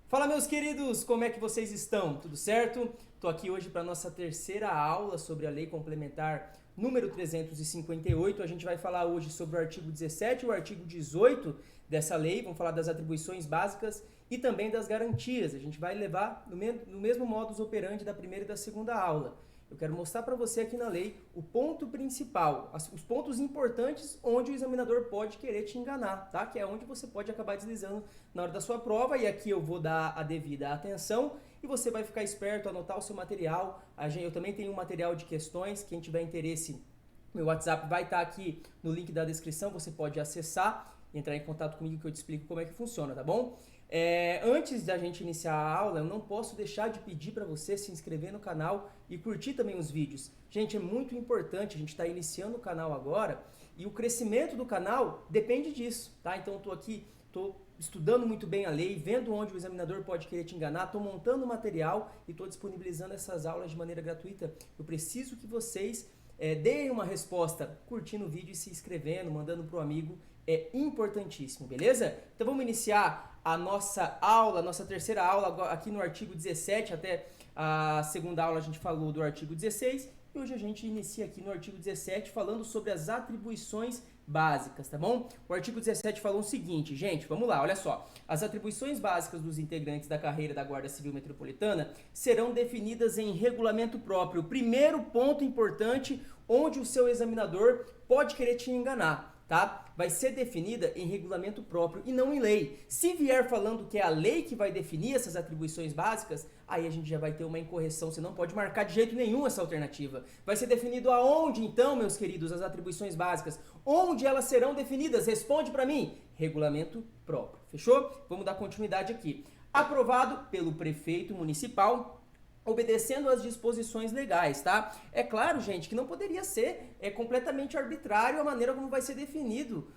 Fala, meus queridos, como é que vocês estão? Tudo certo? Estou aqui hoje para a nossa terceira aula sobre a Lei Complementar número 358. A gente vai falar hoje sobre o artigo 17 e o artigo 18 dessa lei. Vamos falar das atribuições básicas e também das garantias. A gente vai levar no mesmo modus operandi da primeira e da segunda aula. Eu quero mostrar para você aqui na lei o ponto principal, os pontos importantes onde o examinador pode querer te enganar, tá? Que é onde você pode acabar deslizando na hora da sua prova, e aqui eu vou dar a devida atenção e você vai ficar esperto, anotar o seu material. Eu também tenho um material de questões, quem tiver interesse, meu WhatsApp vai estar aqui no link da descrição, você pode acessar, entrar em contato comigo que eu te explico como é que funciona, tá bom? Antes da gente iniciar a aula, eu não posso deixar de pedir para você se inscrever no canal e curtir também os vídeos. Gente, é muito importante, a gente está iniciando o canal agora e o crescimento do canal depende disso, tá? Então eu estou aqui, estou estudando muito bem a lei, vendo onde o examinador pode querer te enganar, estou montando material e estou disponibilizando essas aulas de maneira gratuita. Eu preciso que vocês deem uma resposta curtindo o vídeo e se inscrevendo, mandando para o amigo. É importantíssimo, beleza? Então vamos iniciar a nossa aula, a nossa terceira aula aqui no artigo 17, até a segunda aula a gente falou do artigo 16, e hoje a gente inicia aqui no artigo 17 falando sobre as atribuições básicas, tá bom? O artigo 17 falou o seguinte, gente, vamos lá, olha só. As atribuições básicas dos integrantes da carreira da Guarda Civil Metropolitana serão definidas em regulamento próprio. Primeiro ponto importante, onde o seu examinador pode querer te enganar. Tá? Vai ser definida em regulamento próprio e não em lei. Se vier falando que é a lei que vai definir essas atribuições básicas, aí a gente já vai ter uma incorreção, você não pode marcar de jeito nenhum essa alternativa. Vai ser definido aonde então, meus queridos, as atribuições básicas? Onde elas serão definidas? Responde para mim. Regulamento próprio. Fechou? Vamos dar continuidade aqui. Aprovado pelo prefeito municipal, obedecendo às disposições legais, tá? É claro, gente, que não poderia ser completamente arbitrário a maneira como vai ser definido,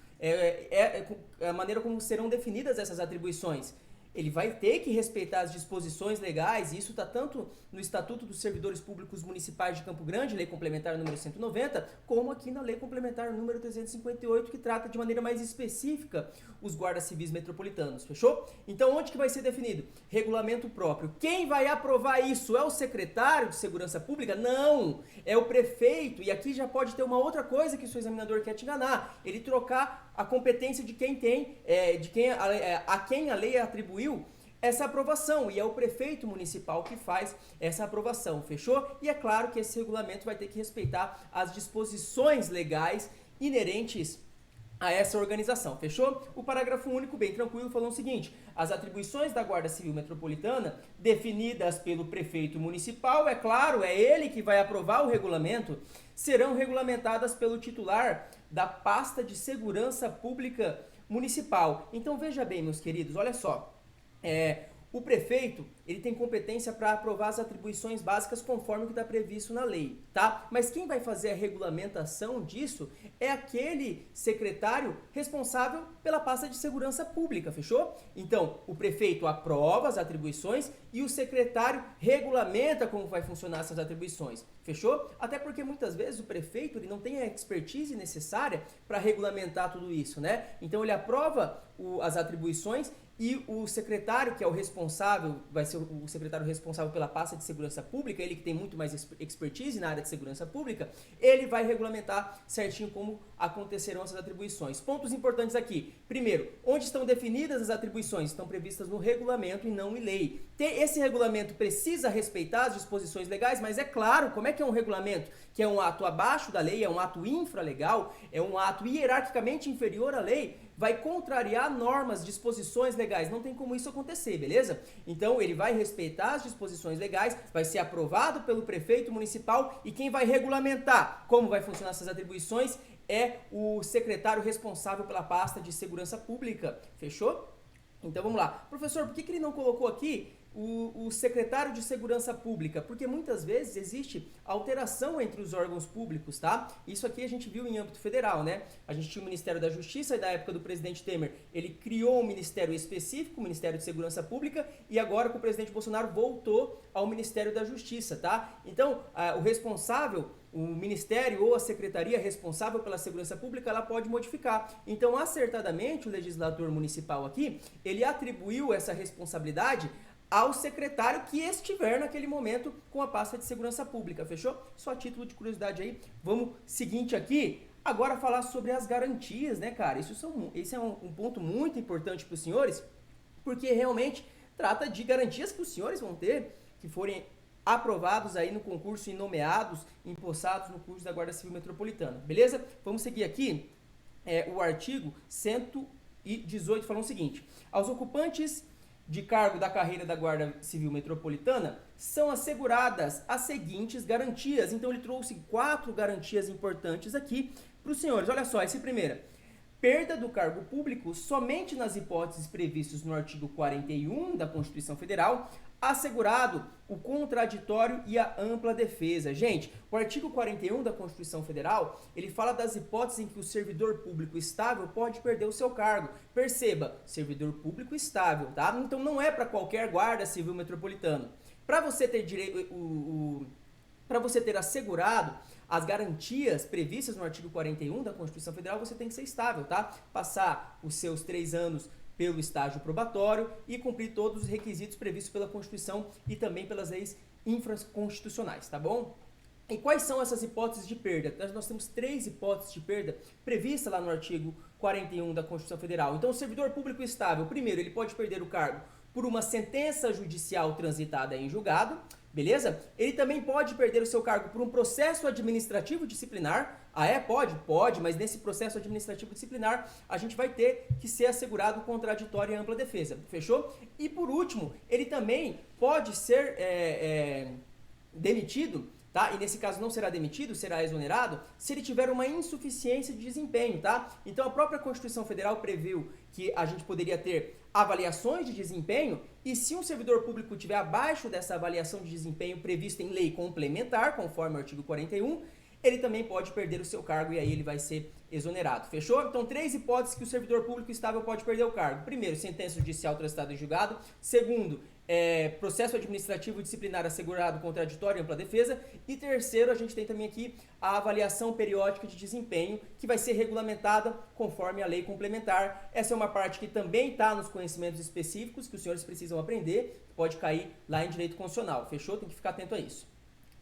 a maneira como serão definidas essas atribuições. Ele vai ter que respeitar as disposições legais, e isso está tanto no Estatuto dos Servidores Públicos Municipais de Campo Grande, Lei Complementar número 190, como aqui na Lei Complementar número 358, que trata de maneira mais específica os guardas civis metropolitanos, fechou? Então, onde que vai ser definido? Regulamento próprio. Quem vai aprovar isso? É o secretário de Segurança Pública? Não! É o prefeito, e aqui já pode ter uma outra coisa que o seu examinador quer te enganar, ele trocar a competência de quem tem, a quem a lei atribuiu essa aprovação, e é o prefeito municipal que faz essa aprovação, fechou? E é claro que esse regulamento vai ter que respeitar as disposições legais inerentes a essa organização, fechou? O parágrafo único, bem tranquilo, falou o seguinte: as atribuições da Guarda Civil Metropolitana, definidas pelo prefeito municipal, é claro, é ele que vai aprovar o regulamento, serão regulamentadas pelo titular da pasta de segurança pública municipal. Então veja bem, meus queridos, olha só, o prefeito, ele tem competência para aprovar as atribuições básicas conforme o que está previsto na lei, tá? Mas quem vai fazer a regulamentação disso é aquele secretário responsável pela pasta de segurança pública, fechou? Então, o prefeito aprova as atribuições e o secretário regulamenta como vai funcionar essas atribuições, fechou? Até porque muitas vezes o prefeito ele não tem a expertise necessária para regulamentar tudo isso, né? Então, ele aprova as atribuições e o secretário, que é o responsável, vai ser o secretário responsável pela pasta de segurança pública, ele que tem muito mais expertise na área de segurança pública, ele vai regulamentar certinho como acontecerão essas atribuições. Pontos importantes aqui. Primeiro, onde estão definidas as atribuições? Estão previstas no regulamento e não em lei. Esse regulamento precisa respeitar as disposições legais, mas é claro, como é que é um regulamento? Que é um ato abaixo da lei, é um ato infralegal, é um ato hierarquicamente inferior à lei, vai contrariar normas, disposições legais, não tem como isso acontecer, beleza? Então ele vai respeitar as disposições legais, vai ser aprovado pelo prefeito municipal, e quem vai regulamentar como vai funcionar essas atribuições é o secretário responsável pela pasta de segurança pública, fechou? Então vamos lá. Professor, por que ele não colocou aqui o secretário de Segurança Pública, porque muitas vezes existe alteração entre os órgãos públicos, tá? Isso aqui a gente viu em âmbito federal, né? A gente tinha o Ministério da Justiça e da época do presidente Temer, ele criou um ministério específico, o Ministério de Segurança Pública, e agora com o presidente Bolsonaro voltou ao Ministério da Justiça, tá? Então, o responsável, o ministério ou a secretaria responsável pela segurança pública, ela pode modificar. Então, acertadamente, o legislador municipal aqui, ele atribuiu essa responsabilidade ao secretário que estiver naquele momento com a pasta de segurança pública, fechou? Só a título de curiosidade aí, vamos seguinte aqui, agora falar sobre as garantias, né, cara? Esse é um ponto muito importante para os senhores, porque realmente trata de garantias que os senhores vão ter, que forem aprovados aí no concurso e nomeados, empossados no curso da Guarda Civil Metropolitana, beleza? Vamos seguir aqui o artigo 118 falando o seguinte: aos ocupantes de cargo da carreira da Guarda Civil Metropolitana são asseguradas as seguintes garantias. Então ele trouxe 4 garantias importantes aqui para os senhores. Olha só, essa primeira: perda do cargo público somente nas hipóteses previstas no artigo 41 da Constituição Federal, assegurado o contraditório e a ampla defesa. Gente, o artigo 41 da Constituição Federal, ele fala das hipóteses em que o servidor público estável pode perder o seu cargo. Perceba, servidor público estável, tá? Então não é para qualquer guarda civil metropolitano. Para você ter direito, para você ter assegurado as garantias previstas no artigo 41 da Constituição Federal, você tem que ser estável, tá? Passar os seus 3 anos pelo estágio probatório e cumprir todos os requisitos previstos pela Constituição e também pelas leis infraconstitucionais, tá bom? E quais são essas hipóteses de perda? Nós temos 3 hipóteses de perda previstas lá no artigo 41 da Constituição Federal. Então, o servidor público estável, primeiro, ele pode perder o cargo por uma sentença judicial transitada em julgado, beleza? Ele também pode perder o seu cargo por um processo administrativo disciplinar. Ah, Pode, mas nesse processo administrativo disciplinar a gente vai ter que ser assegurado o contraditório e ampla defesa, fechou? E por último, ele também pode ser demitido, tá? E nesse caso não será demitido, será exonerado, se ele tiver uma insuficiência de desempenho, tá? Então a própria Constituição Federal previu que a gente poderia ter avaliações de desempenho, e se um servidor público estiver abaixo dessa avaliação de desempenho prevista em lei complementar, conforme o artigo 41, ele também pode perder o seu cargo e aí ele vai ser exonerado, fechou? Então, 3 hipóteses que o servidor público estável pode perder o cargo. Primeiro, sentença judicial transitada em julgado. Segundo, processo administrativo disciplinar assegurado, contraditório e ampla defesa. E terceiro, a gente tem também aqui a avaliação periódica de desempenho, que vai ser regulamentada conforme a lei complementar. Essa é uma parte que também está nos conhecimentos específicos que os senhores precisam aprender, pode cair lá em direito constitucional, fechou? Tem que ficar atento a isso.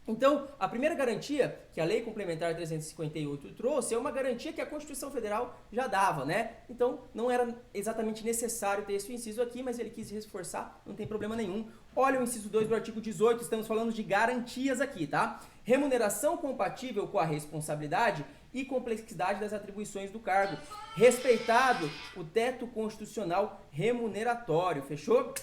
Então, a primeira garantia que a Lei Complementar 358 trouxe é uma garantia que a Constituição Federal já dava, né? Então, não era exatamente necessário ter esse inciso aqui, mas ele quis reforçar, não tem problema nenhum. Olha o inciso 2 do artigo 18, estamos falando de garantias aqui, tá? Remuneração compatível com a responsabilidade e complexidade das atribuições do cargo, respeitado o teto constitucional remuneratório, fechou?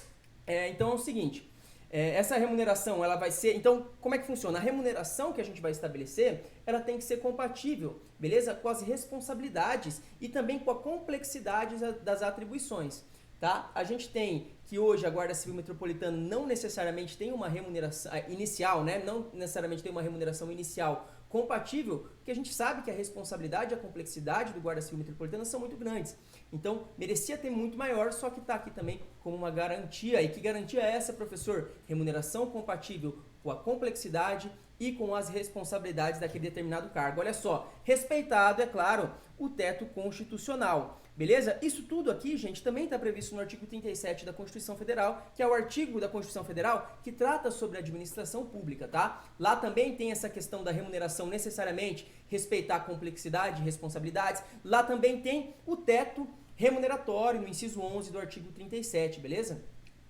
Então é o seguinte... essa remuneração, ela vai ser... Então, como é que funciona? A remuneração que a gente vai estabelecer, ela tem que ser compatível, beleza? Com as responsabilidades e também com a complexidade das atribuições, tá? A gente tem que hoje a Guarda Civil Metropolitana não necessariamente tem uma remuneração inicial, né? Não necessariamente tem uma remuneração inicial compatível, porque a gente sabe que a responsabilidade e a complexidade do Guarda Civil Metropolitana são muito grandes. Então, merecia ter muito maior, só que está aqui também como uma garantia. E que garantia é essa, professor? Remuneração compatível com a complexidade e com as responsabilidades daquele determinado cargo. Olha só, respeitado, é claro, o teto constitucional. Beleza? Isso tudo aqui, gente, também está previsto no artigo 37 da Constituição Federal, que é o artigo da Constituição Federal que trata sobre a administração pública, tá? Lá também tem essa questão da remuneração necessariamente respeitar a complexidade e responsabilidades. Lá também tem o teto remuneratório no inciso 11 do artigo 37, beleza?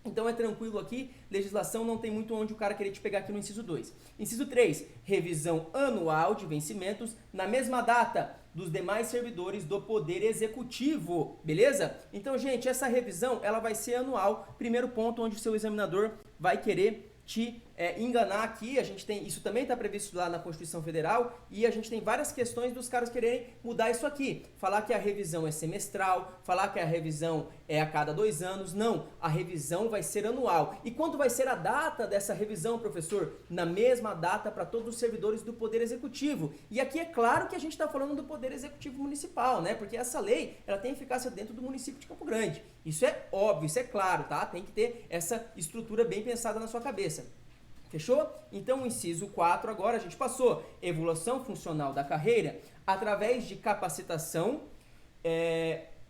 Então é tranquilo aqui, legislação não tem muito onde o cara querer te pegar aqui no inciso 2. Inciso 3, revisão anual de vencimentos na mesma data dos demais servidores do Poder Executivo, beleza? Então, gente, essa revisão, ela vai ser anual. Primeiro ponto onde o seu examinador vai querer te enganar aqui, a gente tem, isso também está previsto lá na Constituição Federal, e a gente tem várias questões dos caras quererem mudar isso aqui, falar que a revisão é semestral, falar que a revisão é a cada 2 anos. Não, a revisão vai ser anual. E quando vai ser a data dessa revisão, professor? Na mesma data para todos os servidores do Poder Executivo. E aqui é claro que a gente está falando do Poder Executivo Municipal, né? Porque essa lei, ela tem eficácia dentro do município de Campo Grande. Isso é óbvio, isso é claro, tá? Tem que ter essa estrutura bem pensada na sua cabeça. Fechou? Então, o inciso 4 agora a gente passou. Evolução funcional da carreira através de capacitação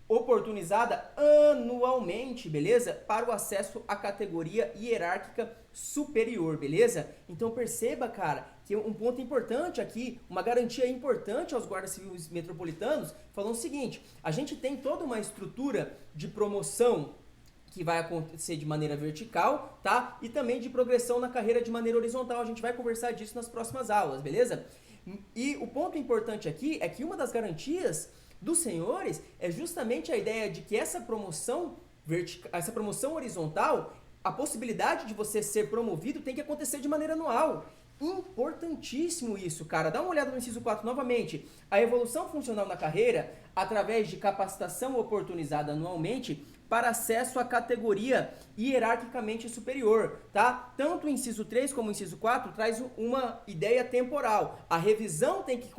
oportunizada anualmente, beleza? Para o acesso à categoria hierárquica superior, beleza? Então perceba, cara, que um ponto importante aqui, uma garantia importante aos guardas civis metropolitanos, falando o seguinte: a gente tem toda uma estrutura de promoção que vai acontecer de maneira vertical, tá? E também de progressão na carreira de maneira horizontal. A gente vai conversar disso nas próximas aulas, beleza? E o ponto importante aqui é que uma das garantias dos senhores é justamente a ideia de que essa promoção horizontal, a possibilidade de você ser promovido tem que acontecer de maneira anual. Importantíssimo isso, cara. Dá uma olhada no inciso 4 novamente. A evolução funcional na carreira, através de capacitação oportunizada anualmente, para acesso à categoria hierarquicamente superior, tá? Tanto o inciso 3 como o inciso 4 traz uma ideia temporal. A revisão tem que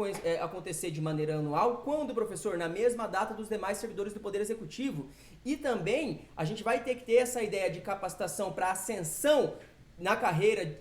acontecer de maneira anual. Quando, professor? Na mesma data dos demais servidores do Poder Executivo. E também a gente vai ter que ter essa ideia de capacitação para ascensão na carreira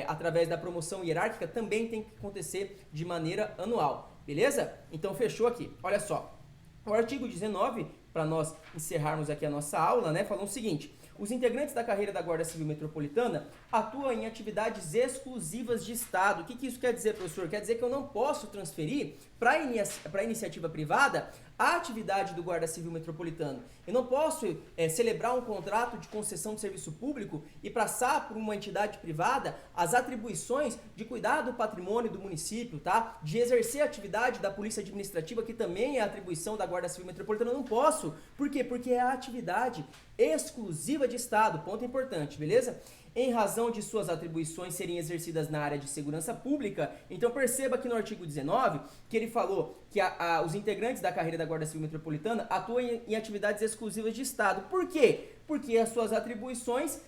através da promoção hierárquica, também tem que acontecer de maneira anual, beleza? Então fechou aqui. Olha só, o artigo 19, para nós encerrarmos aqui a nossa aula, né, falou o seguinte: os integrantes da carreira da Guarda Civil Metropolitana atuam em atividades exclusivas de Estado. O que isso quer dizer, professor? Quer dizer que eu não posso transferir para a iniciativa privada a atividade do Guarda Civil Metropolitano. Eu não posso celebrar um contrato de concessão de serviço público e passar por uma entidade privada as atribuições de cuidar do patrimônio do município, tá? De exercer a atividade da Polícia Administrativa, que também é atribuição da Guarda Civil Metropolitana. Eu não posso. Por quê? Porque é a atividade exclusiva de Estado. Ponto importante, beleza? Em razão de suas atribuições serem exercidas na área de segurança pública. Então perceba aqui no artigo 19 que ele falou que os integrantes da carreira da Guarda Civil Metropolitana atuam em atividades exclusivas de Estado. Por quê? Porque as suas atribuições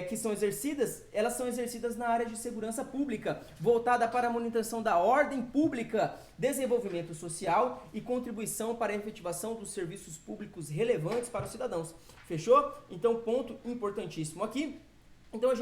que são exercidas, elas são exercidas na área de segurança pública, voltada para a manutenção da ordem pública, desenvolvimento social e contribuição para a efetivação dos serviços públicos relevantes para os cidadãos. Fechou? Então, ponto importantíssimo aqui. Então, a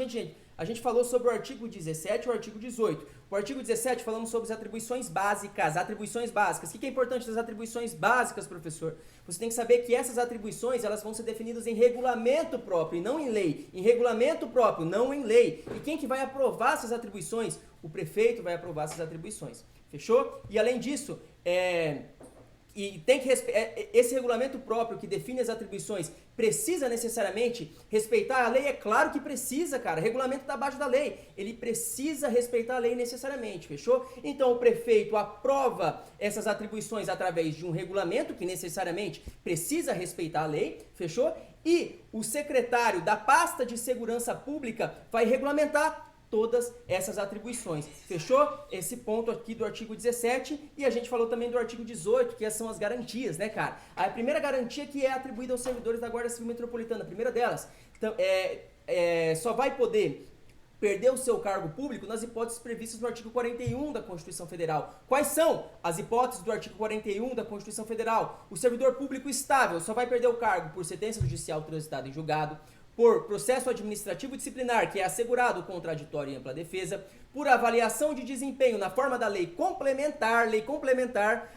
gente falou sobre o artigo 17 e o artigo 18. O artigo 17 falamos sobre as atribuições básicas. Atribuições básicas. O que é importante das atribuições básicas, professor? Você tem que saber que essas atribuições, elas vão ser definidas em regulamento próprio e não em lei. Em regulamento próprio, não em lei. E quem que vai aprovar essas atribuições? O prefeito vai aprovar essas atribuições. Fechou? E além disso, e tem que esse regulamento próprio que define as atribuições precisa necessariamente respeitar a lei? É claro que precisa, cara. Regulamento está abaixo da lei. Ele precisa respeitar a lei necessariamente, fechou? Então o prefeito aprova essas atribuições através de um regulamento que necessariamente precisa respeitar a lei, fechou? E o secretário da pasta de segurança pública vai regulamentar todas essas atribuições. Fechou? Esse ponto aqui do artigo 17, e a gente falou também do artigo 18, que são as garantias, né, cara? A primeira garantia que é atribuída aos servidores da Guarda Civil Metropolitana, a primeira delas, então, só vai poder perder o seu cargo público nas hipóteses previstas no artigo 41 da Constituição Federal. Quais são as hipóteses do artigo 41 da Constituição Federal? O servidor público estável só vai perder o cargo por sentença judicial transitada em julgado, por processo administrativo disciplinar, que é assegurado o contraditório e ampla defesa, por avaliação de desempenho na forma da lei complementar,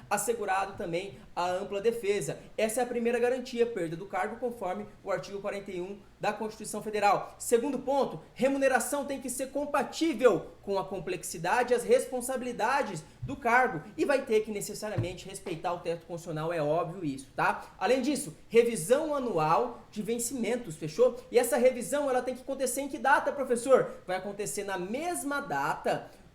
assegurado também a ampla defesa. Essa é a primeira garantia, perda do cargo, conforme o artigo 41 da Constituição Federal. Segundo ponto, remuneração tem que ser compatível com a complexidade e as responsabilidades do cargo e vai ter que necessariamente respeitar o teto constitucional, é óbvio isso, tá? Além disso, revisão anual de vencimentos, fechou? E essa revisão, ela tem que acontecer em que data, professor? Vai acontecer na mesma data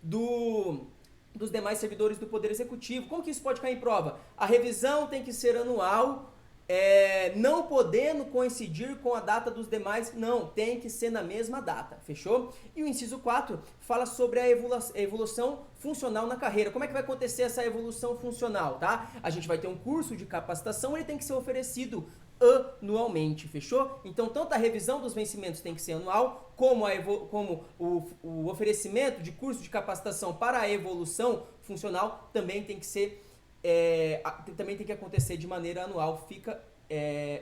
dos demais servidores do Poder Executivo. Como que isso pode cair em prova? A revisão tem que ser anual, não podendo coincidir com a data dos demais, não, tem que ser na mesma data, fechou? E o inciso 4 fala sobre a evolução funcional na carreira. Como é que vai acontecer essa evolução funcional, tá? A gente vai ter um curso de capacitação, ele tem que ser oferecido anualmente, fechou? Então, tanto a revisão dos vencimentos tem que ser anual, como o oferecimento de curso de capacitação para a evolução funcional também tem que ser, também tem que acontecer de maneira anual. Fica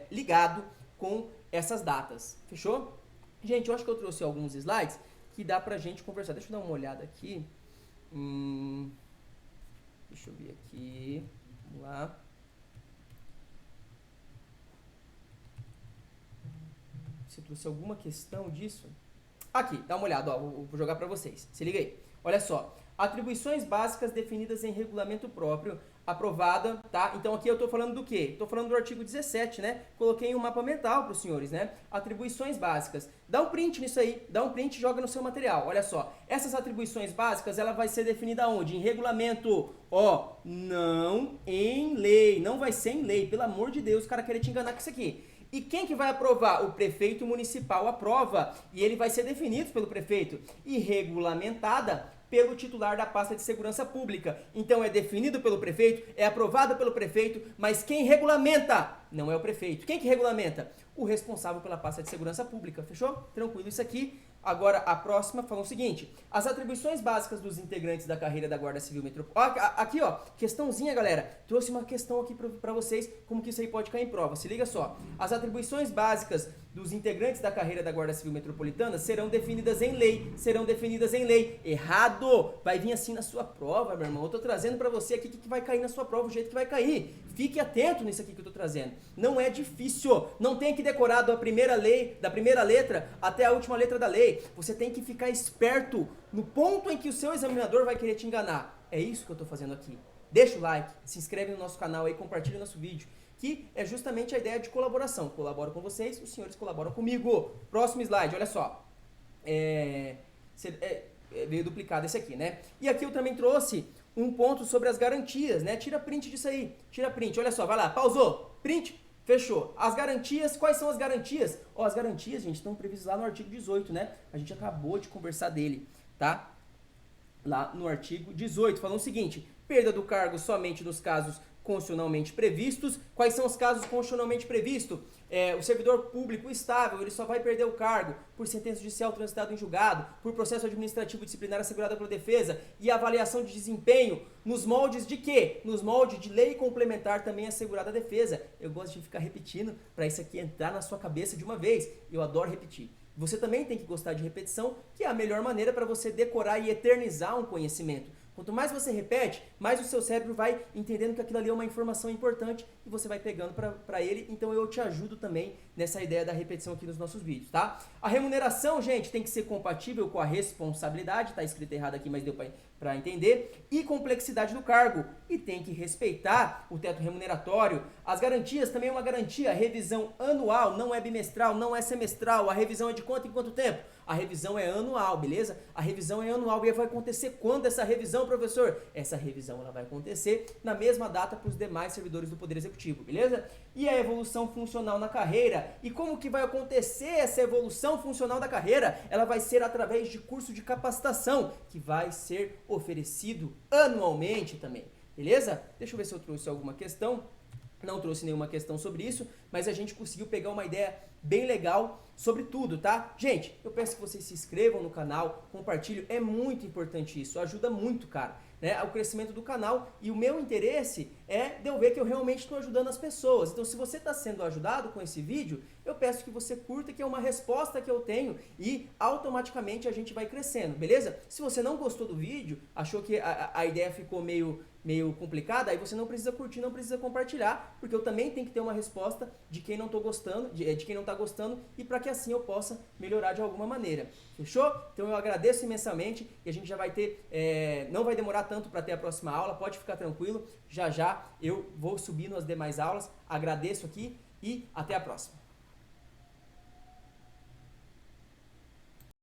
ligado com essas datas, fechou? Gente, eu acho que eu trouxe alguns slides que dá pra gente conversar. Deixa eu dar uma olhada aqui. Deixa eu ver aqui. Vamos lá. Se eu trouxe alguma questão disso. Aqui, dá uma olhada, ó, vou jogar pra vocês. Se liga aí. Olha só. Atribuições básicas definidas em regulamento próprio, aprovada, tá? Então aqui eu tô falando do quê? Tô falando do artigo 17, né? Coloquei um mapa mental para os senhores, né? Atribuições básicas. Dá um print nisso aí, dá um print e joga no seu material. Olha só, essas atribuições básicas, ela vai ser definida onde? Em regulamento. Ó, não em lei, não vai ser em lei. Pelo amor de Deus, o cara querer te enganar com isso aqui. E quem que vai aprovar? O prefeito municipal aprova e ele vai ser definido pelo prefeito e regulamentada pelo titular da pasta de segurança pública. Então é definido pelo prefeito, é aprovado pelo prefeito, mas quem regulamenta não é o prefeito. Quem que regulamenta? O responsável pela pasta de segurança pública, fechou? Tranquilo isso aqui. Agora, a próxima fala o seguinte: as atribuições básicas dos integrantes da carreira da Guarda Civil Metropolitana. Aqui, ó, questãozinha, galera. Trouxe uma questão aqui pra vocês, como que isso aí pode cair em prova. Se liga só. As atribuições básicas dos integrantes da carreira da Guarda Civil Metropolitana serão definidas em lei. Serão definidas em lei. Errado! Vai vir assim na sua prova, meu irmão. Eu tô trazendo pra você aqui o que vai cair na sua prova, o jeito que vai cair. Fique atento nisso aqui que eu tô trazendo. Não é difícil. Não tem que decorar da primeira letra até a última letra da lei. Você tem que ficar esperto no ponto em que o seu examinador vai querer te enganar. É isso que eu tô fazendo aqui. Deixa o like, se inscreve no nosso canal aí, compartilha o nosso vídeo, que é justamente a ideia de colaboração. Colaboro com vocês, os senhores colaboram comigo. Próximo slide, olha só. Veio duplicado esse aqui, né? E aqui eu também trouxe um ponto sobre as garantias, né? Tira print disso aí, tira print. Olha só, vai lá, pausou, print, fechou. As garantias, quais são as garantias? Ó, as garantias, gente, estão previstas lá no artigo 18, né? A gente acabou de conversar dele, tá? Lá no artigo 18, falando o seguinte: perda do cargo somente nos casos constitucionalmente previstos. Quais são os casos constitucionalmente previstos? O servidor público estável, ele só vai perder o cargo por sentença judicial transitada em julgado, por processo administrativo disciplinar assegurado pela defesa e avaliação de desempenho, nos moldes de quê? Nos moldes de lei complementar também assegurada a defesa. Eu gosto de ficar repetindo para isso aqui entrar na sua cabeça de uma vez. Eu adoro repetir. Você também tem que gostar de repetição, que é a melhor maneira para você decorar e eternizar um conhecimento. Quanto mais você repete, mais o seu cérebro vai entendendo que aquilo ali é uma informação importante e você vai pegando para ele. Então eu te ajudo também nessa ideia da repetição aqui nos nossos vídeos, tá? A remuneração, gente, tem que ser compatível com a responsabilidade, tá escrito errado aqui, mas deu para entender, e complexidade do cargo, e tem que respeitar o teto remuneratório. As garantias também é uma garantia, revisão anual, não é bimestral, não é semestral. A revisão é de quanto em quanto tempo? A revisão é anual, beleza? A revisão é anual e vai acontecer quando essa revisão, professor? Essa revisão ela vai acontecer na mesma data para os demais servidores do Poder Executivo, beleza? E a evolução funcional na carreira. E como que vai acontecer essa evolução funcional da carreira? Ela vai ser através de curso de capacitação, que vai ser oferecido anualmente também, beleza? Deixa eu ver se eu trouxe alguma questão. Não trouxe nenhuma questão sobre isso, mas a gente conseguiu pegar uma ideia bem legal sobre tudo, tá? Gente, eu peço que vocês se inscrevam no canal, compartilhem, é muito importante isso, ajuda muito, cara, né? O crescimento do canal, e o meu interesse é de eu ver que eu realmente estou ajudando as pessoas. Então, se você está sendo ajudado com esse vídeo, eu peço que você curta, que é uma resposta que eu tenho, e automaticamente a gente vai crescendo, beleza? Se você não gostou do vídeo, achou que a ideia ficou meio complicada, aí você não precisa curtir, não precisa compartilhar, porque eu também tenho que ter uma resposta de quem não tô gostando, de quem não tá gostando, e para que assim eu possa melhorar de alguma maneira. Fechou? Então eu agradeço imensamente, e a gente já vai ter, não vai demorar tanto para ter a próxima aula, pode ficar tranquilo, já já eu vou subir nas demais aulas. Agradeço aqui e até a próxima.